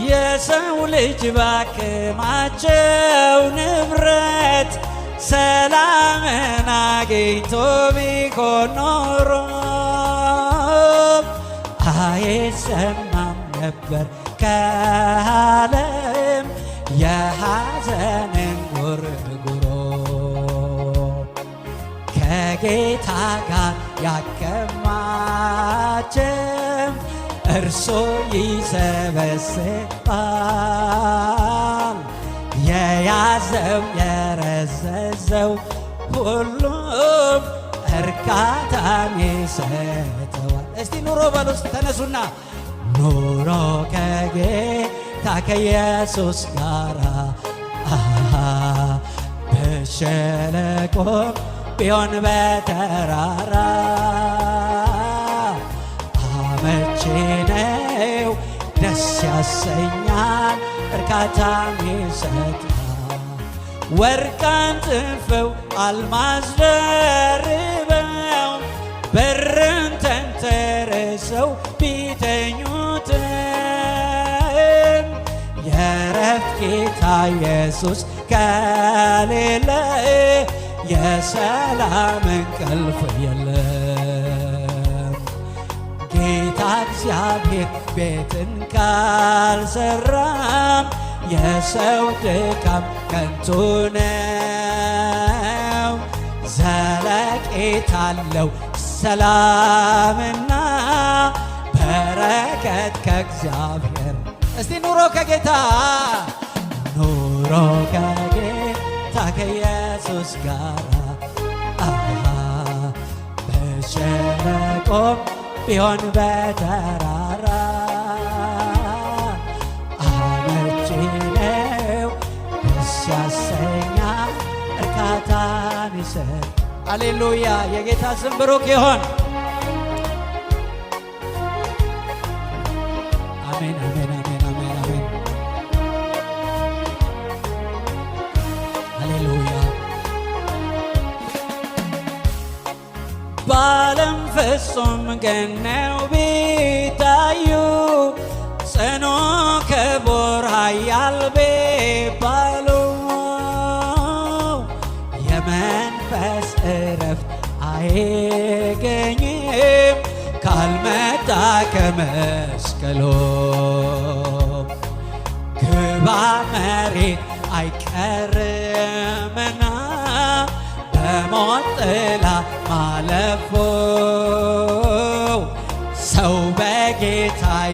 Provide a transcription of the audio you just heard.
የሰው ልጅ ባከማቸው ንብረት ሰላምን አግኝቶ ቢሆን ኖሮ አይሰማም ነበር ከዓለም የሐዘንን ጉርጉሮ። ከጌታ ጋር ያከማቸው እርሱ ይሰበስባል። የያዘው የረዘዘው ሁሉም እርካታን ይሰጠዋል። እስቲ ኑሮ በሉ ውስጥ ተነሱና ኑሮ ከጌታ ከኢየሱስ ጋር በሸለቆም ቢሆን በተራራ አመቺ ነው፣ ደስ ያሰኛል፣ እርካታን ይሰጣል። ወርቅ አንጥፈው አልማዝ ደርበው ብርን ተንተርሰው ቢተኙትም የዕረፍት ጌታ ኢየሱስ ከሌለ የሰላም እንቅልፍ የለም። ጌታ እግዚአብሔር ቤትን ካልሰራም የሰው ድካም ከንቱ ነው። ዘለቄታ አለው ሰላምና በረከት ከእግዚአብሔር። እስቲ ኑሮ ከጌታ ኑሮ ከጌታ ከኢየሱስ ጋር በሸለቆም ቢሆን በተራራ አመቺ ነው፣ ደስ ያሰኛል፣ እርካታን ይሰጥ። አሌሉያ! የጌታ ስም ብሩክ ይሆን። አሜን፣ አሜን፣ አሜን፣ አሜን፣ አሜን። ሃሌሉያ! በዓለም ፍጹም ገነው ቢታዩ ጽኑ ክቡር ኃያል ቢባሉ የመንፈስ ዕረፍት አይገኝም ካልመጣ ከመስቀሉ። ግባ መሬት አይቀርምና በሞት ጥላ ማለፉ ሰው በጌታ